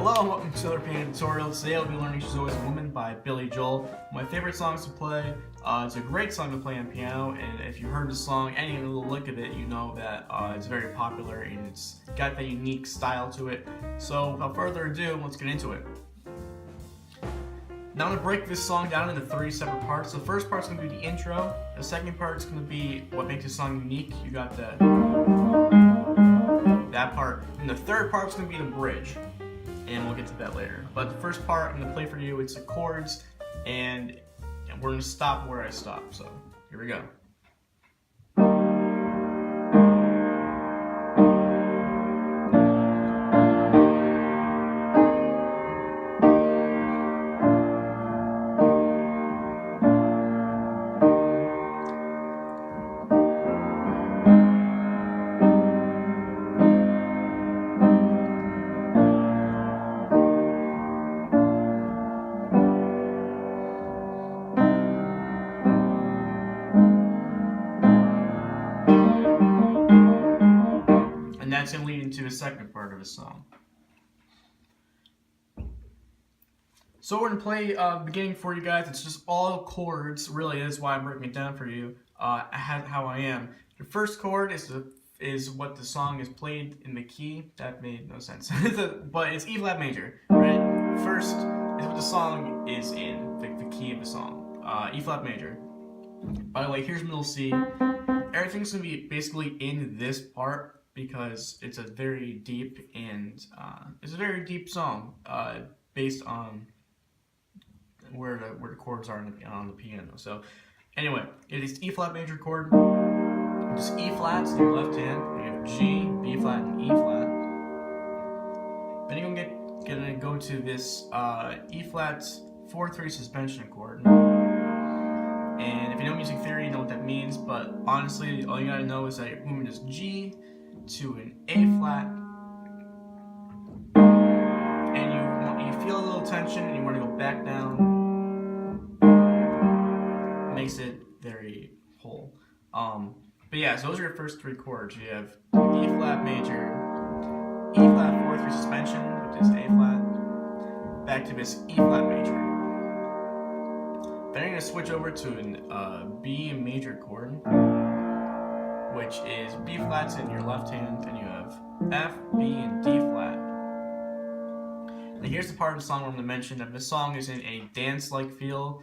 Hello and welcome to another piano tutorial. Today I'll be learning She's Always a Woman by Billy Joel. My favorite songs to play. It's a great song to play on piano, and if you heard the song, any little lick of it, you know that it's very popular and it's got that unique style to it. So without further ado, let's get into it. Now I'm going to break this song down into 3 separate parts. The first part's going to be the intro. The second part's going to be what makes the song unique. You got that part. And the third part's going to be the bridge. And we'll get to that later. But the first part I'm going to play for you, it's the chords, and we're going to stop where I stop. So here we go. And that's going to lead into the second part of the song. So we're going to play beginning for you guys. It's just all chords, really is why I'm breaking it down for you, how I am. The first chord is what the song is played in the key. That made no sense. But it's E flat major, right? First is what the song is in, the key of the song. E flat major. By the way, here's middle C. Everything's going to be basically in this part, because it's a very deep and it's a very deep song based on where the chords are on the piano. So anyway, it is E flat major chord. Just E flats in your left hand. You have G, B flat, and E flat. Then you're gonna go to this E flat 4/3 suspension chord. And if you know music theory, you know what that means. But honestly, all you gotta know is that your movement is G to an A flat, and you feel a little tension and you want to go back down. It makes it very whole. But yeah, so those are your first 3 chords. You have E flat major, E flat 4/3 suspension, which is A flat, back to this E flat major. Then you're gonna switch over to an B major chord, which is B flats in your left hand, and you have F, B, and D flat. Now here's the part of the song where I'm going to mention that this song is in a dance-like feel,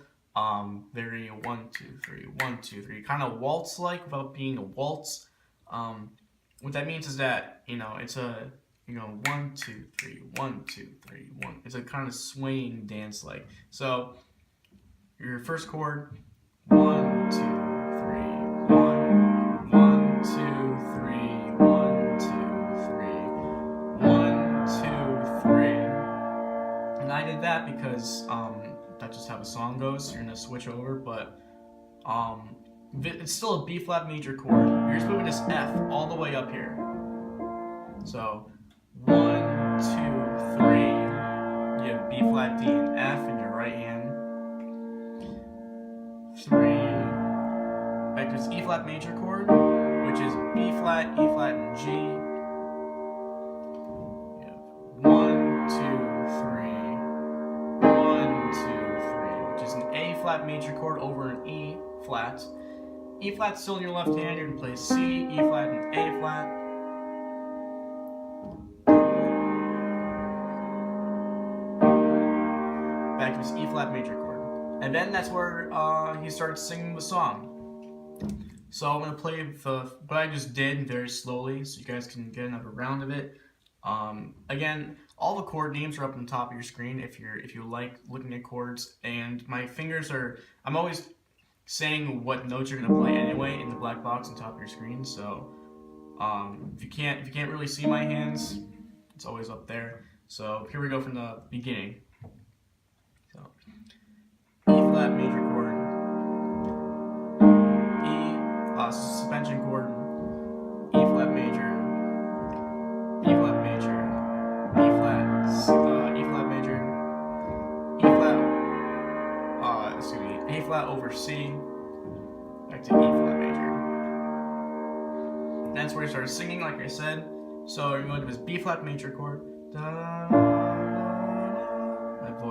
very 1, 2, 3, 1, 2, 3, kind of waltz-like without being a waltz. What that means is that, it's a, 1, 2, 3, 1, 2, 3, 1. It's a kind of swaying dance-like. So your first chord, 1, 2, 3, 1, 1, 2, 3, 1, 2, 3, 1, 2, 3. And I did that because that's just how the song goes. You're gonna switch over, but it's still a B flat major chord. You're just moving this F all the way up here. So 1, 2, 3. You have B flat, D, and F in your right hand. 3. Back to this E flat major chord, which is B flat, E flat, and G. You have 1, 2, 3, 1, 2, 3, which is an A flat major chord over an E flat. E flat's still in your left hand. You're gonna play C, E flat, and A flat. Back to this E flat major chord. And then that's where he starts singing the song. So I'm going to play what I just did very slowly so you guys can get another round of it. Again, all the chord names are up on the top of your screen if you like looking at chords. And my fingers I'm always saying what notes you're going to play anyway in the black box on top of your screen. So if you can't really see my hands, it's always up there. So here we go from the beginning. So E flat major chord, suspension chord, E flat major, B flat major, B flat, E flat major, E flat, A flat over C, back to E flat major. That's where he started singing, like I said. So you're going to this B flat major chord. Da, da,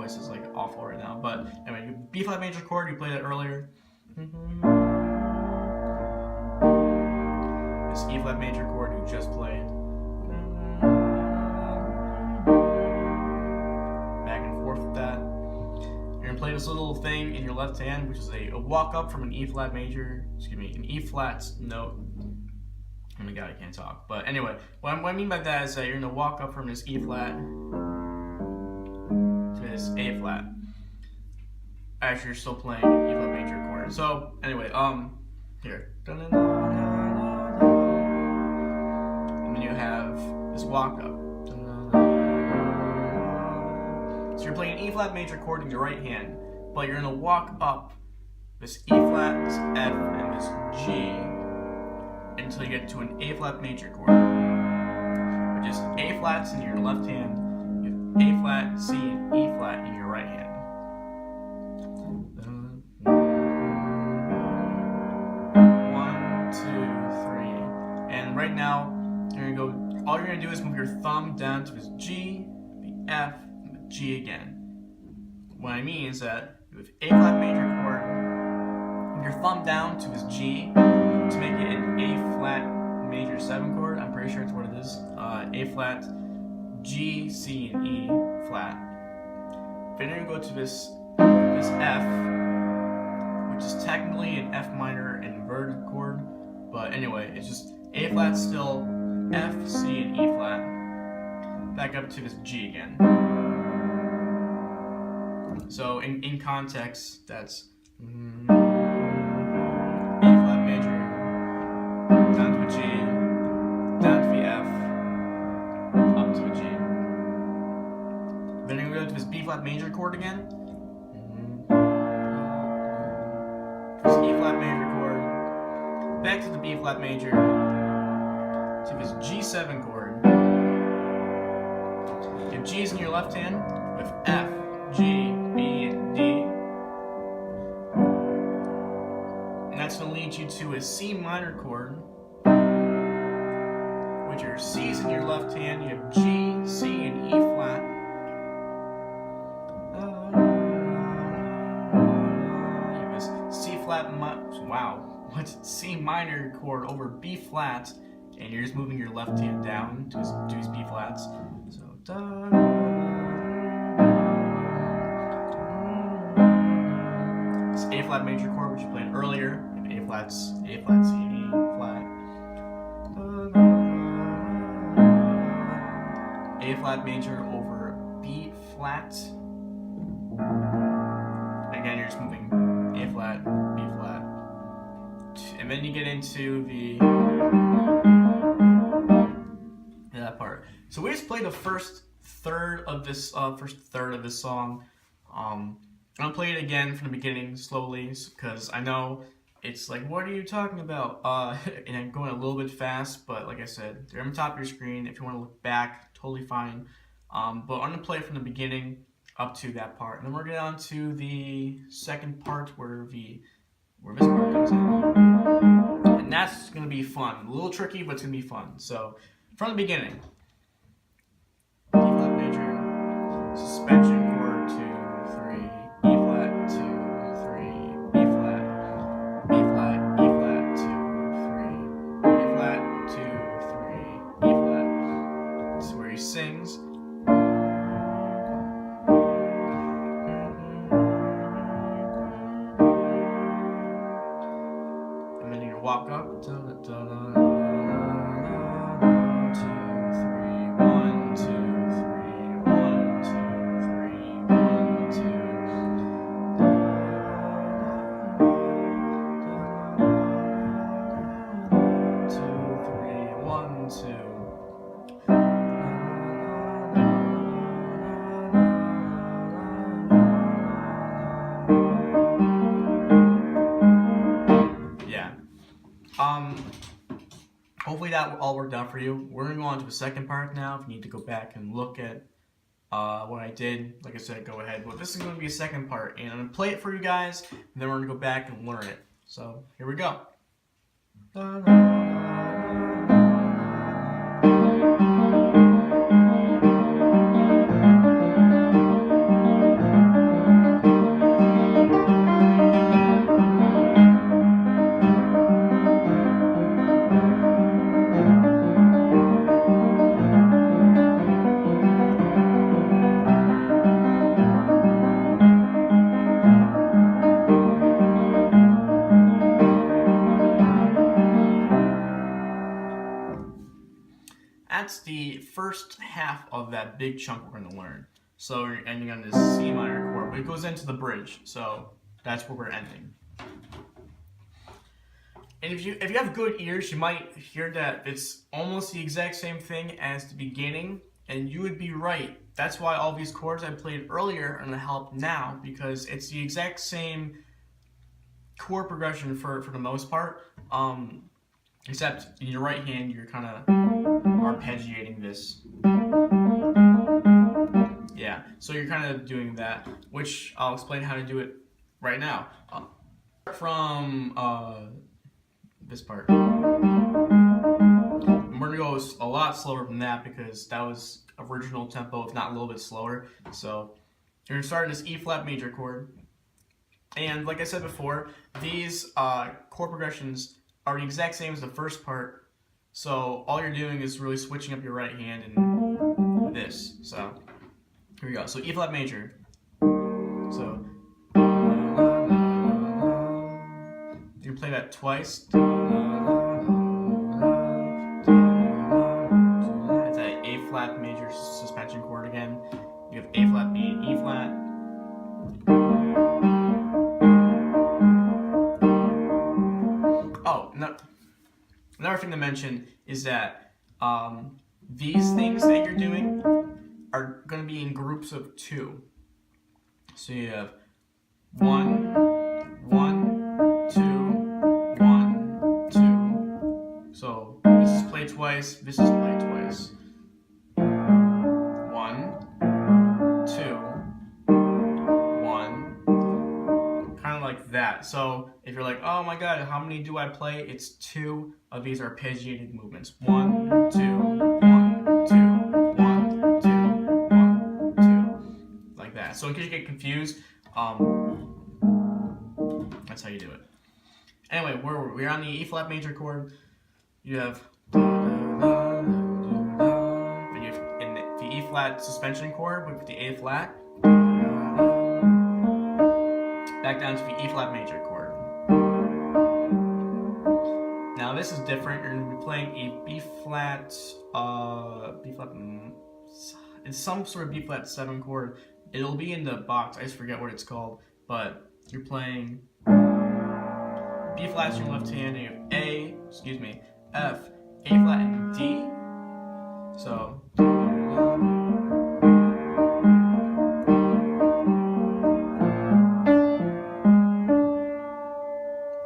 voice is like awful right now. But anyway, B flat major chord, you played it earlier. This E flat major chord you just played. Back and forth with that. You're gonna play this little thing in your left hand, which is a walk up from an E flat major, an E flat note. Oh my god, I can't talk. But anyway, what I mean by that is that you're gonna walk up from this E flat to this A flat as you're still playing E flat major chord. So anyway, here. And then you have this walk up. So you're playing an E flat major chord in your right hand, but you're gonna walk up this E flat, this F, and this G until you get to an A flat major chord, which is A flats in your left hand, you have A flat, C, and E flat in your right hand. 1, 2, 3, and right now you're gonna go. All you're gonna do is move your thumb down to this G, the F, and the G again. What I mean is that you have A flat major chord, move your thumb down to this G to make it an A flat major 7 chord. I'm pretty sure it's what it is. A flat, G, C, and E flat. Then you're gonna go to this F, which is technically an F minor inverted chord, but anyway, it's just A flat still, F, C, and E flat. Back up to this G again. So in context, that's A flat major, down to a G, down to the F, up to a G. Then you're gonna go to this B flat major chord again. This E flat major chord, back to the B flat major, to this G7 chord. You have G's in your left hand with F, G, B, and D. And that's going to lead you to a C minor chord, which are C's in your left hand. You have G, C, and E flat. You have this C flat, C minor chord over B flat, and you're just moving your left hand down to these B flats. So this A flat major chord, which you played earlier, A flat, C, and E flat. A flat major over B flat. Again, you're just moving A flat, B flat. And then you get into that part. So we just played the first third of this song. I'm gonna play it again from the beginning slowly because I know it's like, what are you talking about? And I'm going a little bit fast, but like I said, they're on the top of your screen. If you want to look back, totally fine. But I'm gonna play from the beginning up to that part, and then we're gonna get on to the second part where this part comes in, and that's gonna be fun. A little tricky, but it's gonna be fun. So from the beginning. D flat major, suspension chord 2, 3, E flat 2, 3, B flat, B flat, E flat 2, 3, E flat 2, 3, E flat. This is where he sings. And then you walk up. Hopefully that all worked out for you. We're going to go on to the second part now. If you need to go back and look at what I did, like I said, go ahead. But this is going to be a second part, and I'm going to play it for you guys, and then we're going to go back and learn it. So here we go. that's the first half of that big chunk we're going to learn. So we're ending on this C minor chord, but it goes into the bridge, so that's where we're ending. And if you have good ears, you might hear that it's almost the exact same thing as the beginning, and you would be right. That's why all these chords I played earlier are going to help now, because it's the exact same chord progression for the most part, except in your right hand you're kind of arpeggiating this. Yeah, so you're kind of doing that, which I'll explain how to do it right now. From this part. And we're going to go a lot slower than that because that was original tempo, if not a little bit slower. So you're going to start in this E flat major chord. And like I said before, these chord progressions are the exact same as the first part. So all you're doing is really switching up your right hand and this. So here we go. So E flat major. So you can play that twice. It's an A flat major suspension chord again. You have A flat, B, and E flat. Oh, no, another thing to mention is that these things that you're doing are going to be in groups of 2. So you have 1, 1, 2, 1, 2. So this is played twice, this is played twice. 1, 2, 1. Kind of like that. So if you're like, oh my god, how many do I play? It's 2 of these arpeggiated movements. 1, 2, 1, 2, 1, 2, 1, 2. Like that. So in case you get confused, that's how you do it. Anyway, we're on the E flat major chord. You have in the E flat suspension chord with the A flat. Back down to the E flat major chord. Now this is different. You're going to be playing a B flat, it's some sort of B flat 7 chord. It'll be in the box. I just forget what it's called, but you're playing B flat's in your left hand, and you have F, A flat, and D. So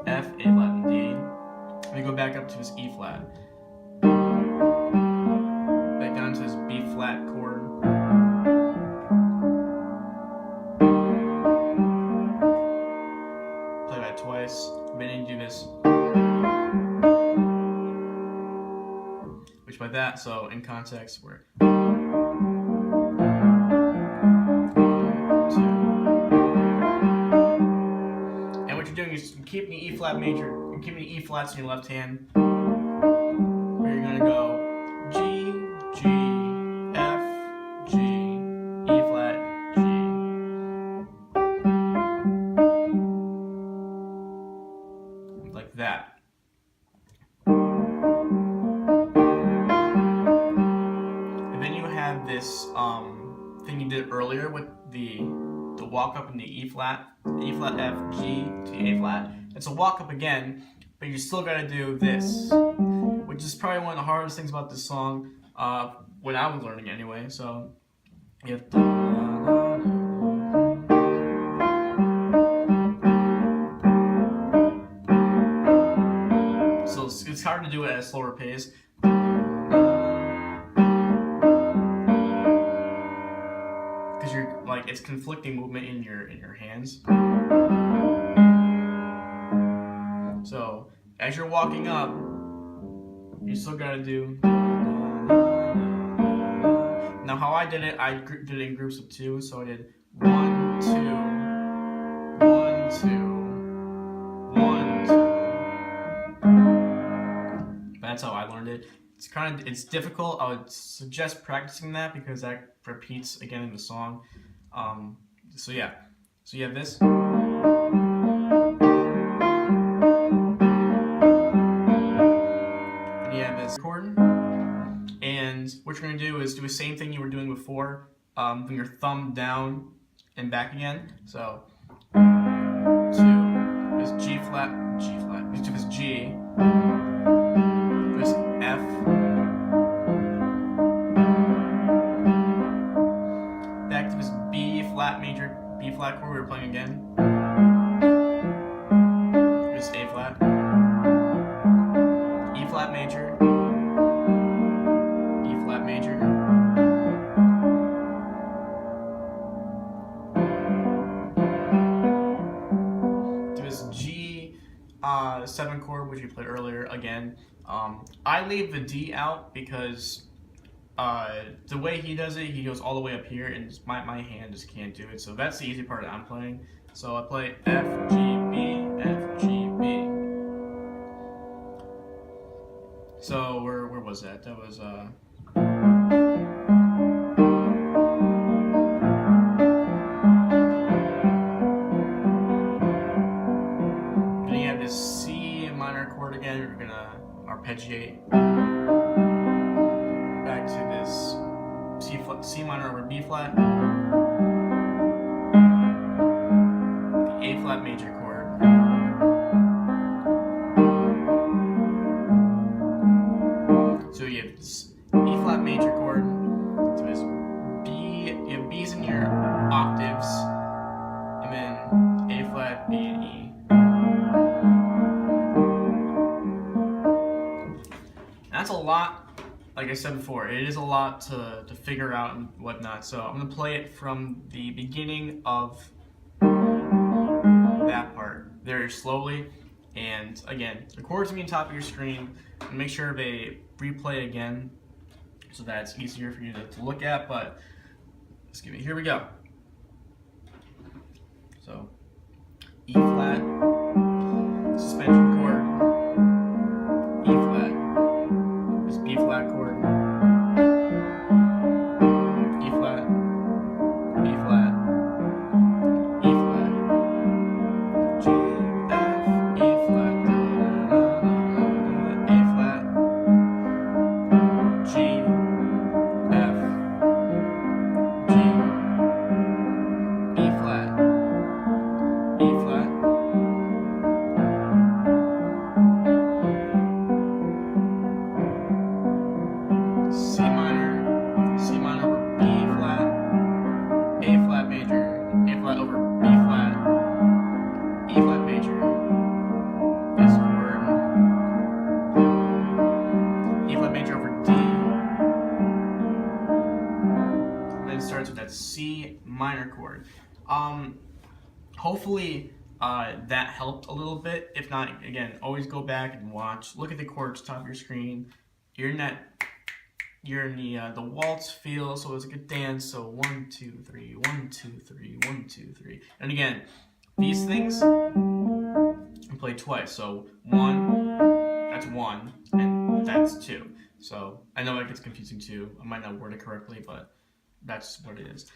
F, A flat, and D. We go back up to his E flat. Back down to his B flat chord. Play that twice. Then you do this. Which by that, so in context, we're 1, 2. And what you're doing is keeping the E flat major, you're keeping the E flats in your left hand. Where you're gonna go G, G, F, G, E flat, G. Like that. And then you have this thing you did earlier with the walk up in the E flat, F, G to A flat. It's a walk up again, but you still gotta do this, which is probably one of the hardest things about this song, when I was learning anyway. So you have it's hard to do it at a slower pace. Because you're like, it's conflicting movement in your hands. So as you're walking up, you still gotta do. Now how I did it did it in groups of 2. So I did 1, 2, 1, 2, 1, 2. That's how I learned it. It's difficult. I would suggest practicing that because that repeats again in the song. So yeah. So you have this. And you have this chord. And what you're going to do is do the same thing you were doing before, bring your thumb down and back again. So 2 is G flat, these two is G, this F, back to this B flat major, B flat chord we were playing again, this A flat, E flat major, E flat major, to this G7 chord which we played earlier again. I leave the D out because the way he does it, he goes all the way up here, and my hand just can't do it. So that's the easy part that I'm playing. So I play F, G, B, F, G, B. So where was that? That was then you have this C minor chord again. We're gonna arpeggiate back to this C minor over B flat, the A flat major chord, so you have this E flat major chord, to this B, you have B's in your octaves, and then A flat, B, and E. That's a lot. Like I said before, it is a lot to figure out and whatnot, so I'm going to play it from the beginning of that part very slowly. And again, the chords will be on top of your screen, and make sure they replay again so that it's easier for you to look at, but here we go. So, E flat, suspension chord, E flat, this B flat chord, E flat, B flat, E flat, G, F, E flat, A flat, G, F, G, E flat, E flat, C minor over B flat, A flat major, A flat over B flat, E flat major, this chord, E flat major over D, and then it starts with that C minor chord. Hopefully that helped a little bit. If not, again, always go back and watch. Look at the chords top of your screen. You're in the waltz feel, so it's like a dance. So 1, 2, 3, 1, 2, 3, 1, 2, 3. And again, these things you play twice. So 1, that's 1, and that's 2. So I know that gets confusing too. I might not word it correctly, but that's what it is.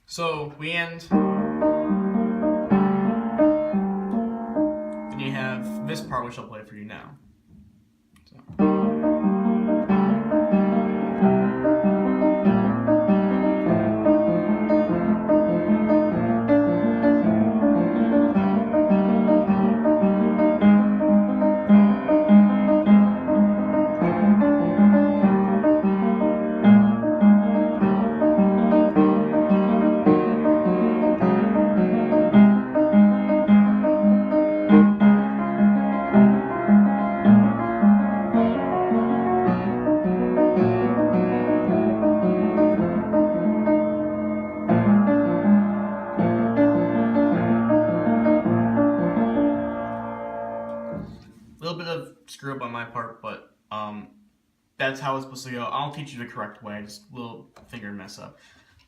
So we end. Then you have this part, which I'll play for you now. So. Screw up on my part, but that's how it's supposed to go. I'll teach you the correct way, just a little finger mess up.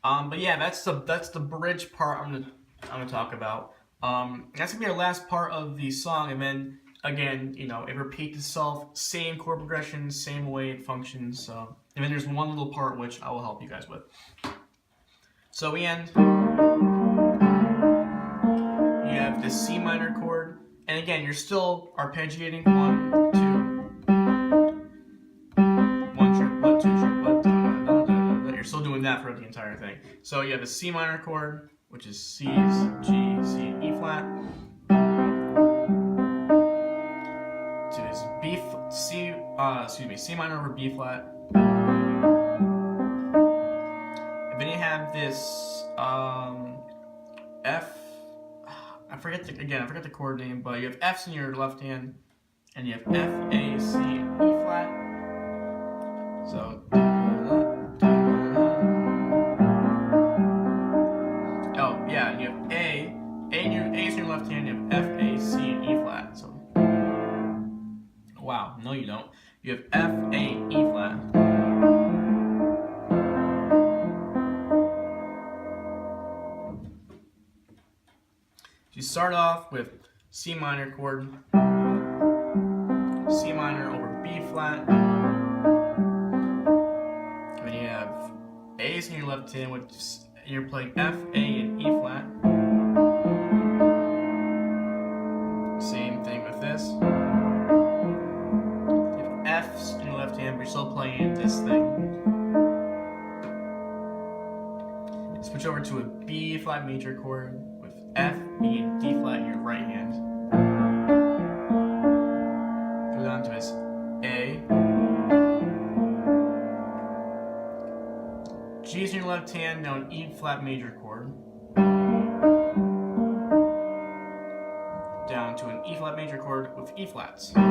But yeah, that's the bridge part I'm gonna talk about. That's gonna be our last part of the song, and then again, you know, it repeats itself, same chord progression, same way it functions. So, and then there's one little part which I will help you guys with. So we end. You have this C minor chord. And again, you're still arpeggiating 1, 2, 1 triplet, 2 triplet, flat throughout the entire thing. So you have a C minor chord, which is C's, G, C, and E flat. To this C minor over B flat. And then you have this F. I forget the chord name, but you have F's in your left hand, and you have F, A, C, and E flat. So, oh yeah, you have A's in your left hand, you have F, A, C, and E flat. So, wow, no you don't. You have F, A, E flat. You start off with C minor chord, C minor over B flat, and then you have A's in your left hand, which you're playing F, A, and E flat. Same thing with this. You have F's in your left hand, but you're still playing this thing. Switch over to a B flat major chord with F, B, and D flat in your right hand. Go down to this A. G's in your left hand, now an E flat major chord. Down to an E flat major chord with E flats. Then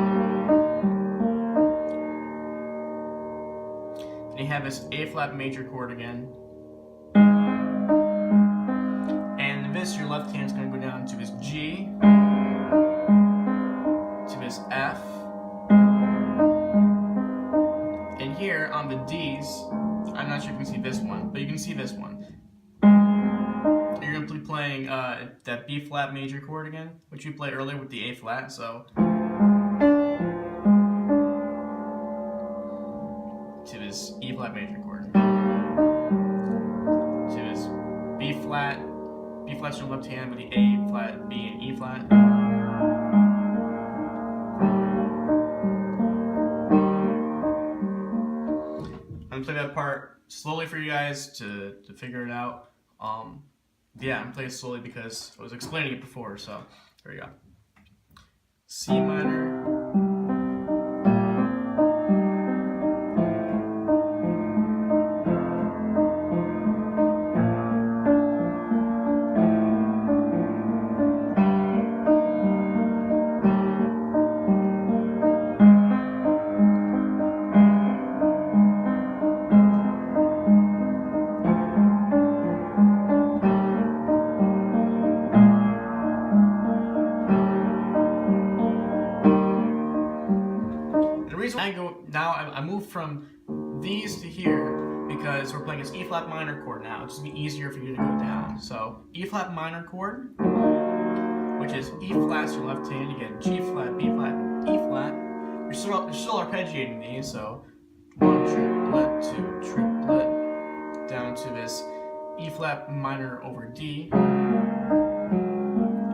you have this A flat major chord again. Your left hand is going to go down to this G, to this F, and here on the D's, I'm not sure if you can see this one, but you can see this one. You're going to be playing that B flat major chord again, which you played earlier with the A flat, so to this E flat major chord, to this B flat in your left hand with the A flat, B, and E flat. I'm gonna play that part slowly for you guys to figure it out. Yeah, I'm playing it slowly because I was explaining it before, so here we go. C minor. I moved from these to here because we're playing this E flat minor chord now. It's going to be easier for you to go down. So E flat minor chord, which is E flat to your left hand. You get G flat, B flat, and E flat. You're still arpeggiating these. So 1 triplet, 2 triplet, down to this E flat minor over D.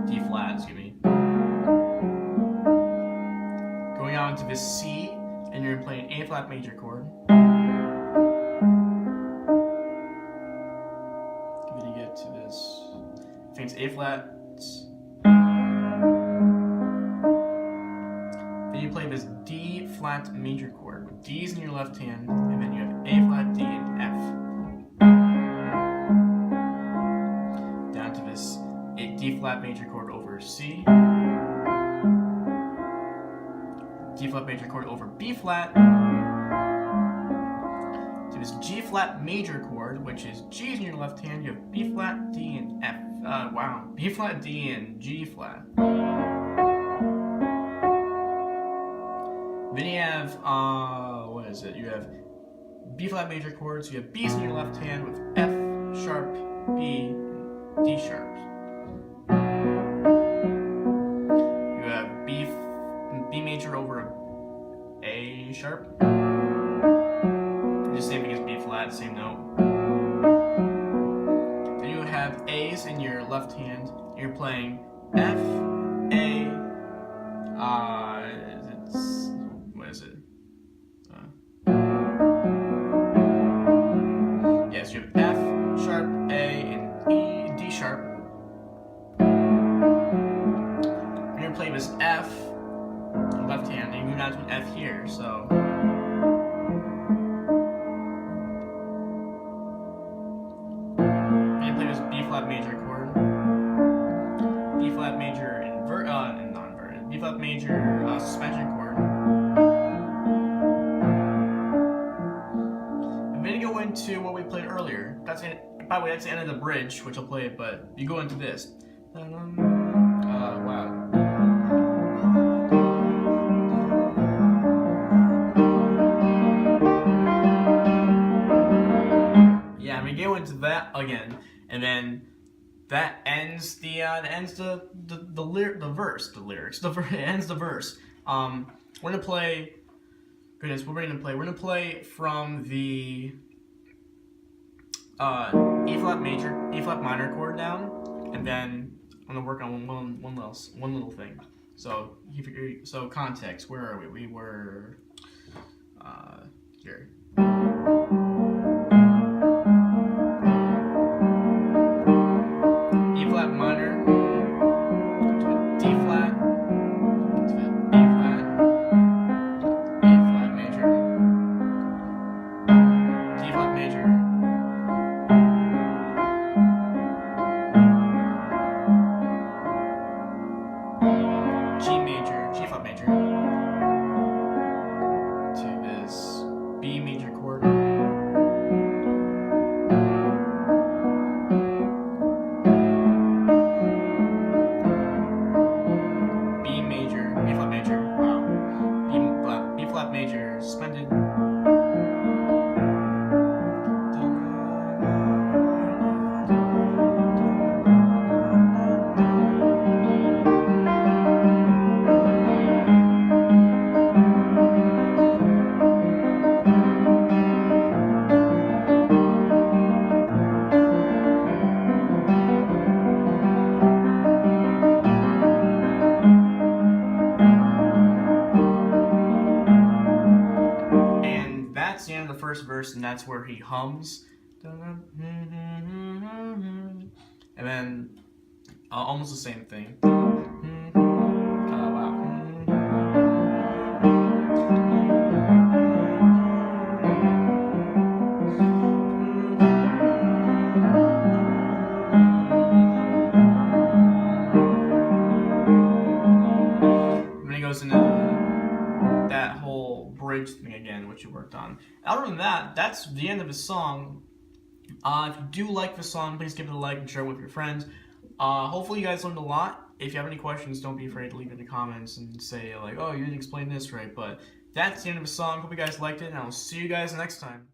D flat, excuse me. Going on to this C. And you're playing A flat major chord. Then you get to this. I think it's A flat. Then you play this D flat major chord with D's in your left hand, and then you have A flat, D, and F. Down to this D flat major chord over C. D flat major chord over B flat, to this G flat major chord, which is G's in your left hand. You have B flat, D, and F. Wow, B flat, D, and G flat. Then you have what is it? You have B flat major chords. You have B's in your left hand with F sharp, B, and D sharp. B major over A sharp. Just same thing as B flat, same note. Then you have A's in your left hand. You're playing F, A, what is it? Yes, you have F, here, so. I'm gonna play this B flat major chord. B flat major non-inverted. B flat major suspension chord. I'm gonna go into what we played earlier. That's it. By the way, that's the end of the bridge, which I'll play, but you go into this. Wow. Yeah, I'm gonna go into that again, and then that ends the verse. It ends the verse. We're gonna play. Goodness, what we're gonna play? We're gonna play from the E flat major, E flat minor chord down, and then I'm gonna work on one little thing. So context. Where are we? We were here. E flat minor to a D flat to a A flat, A flat major, D flat major. G major, G flat major, to this B major chord, B major, B flat major, wow, B flat major, suspended, that's the end of the first verse, and that's where he hums. And then almost the same thing. Wow. And then he goes into that whole bridge thing again, which you worked on. Other than that, that's the end of the song. If you do like the song, please give it a like and share it with your friends. Hopefully you guys learned a lot. If you have any questions, don't be afraid to leave it in the comments and say like, oh, you didn't explain this right. But that's the end of the song. Hope you guys liked it, and I'll see you guys next time.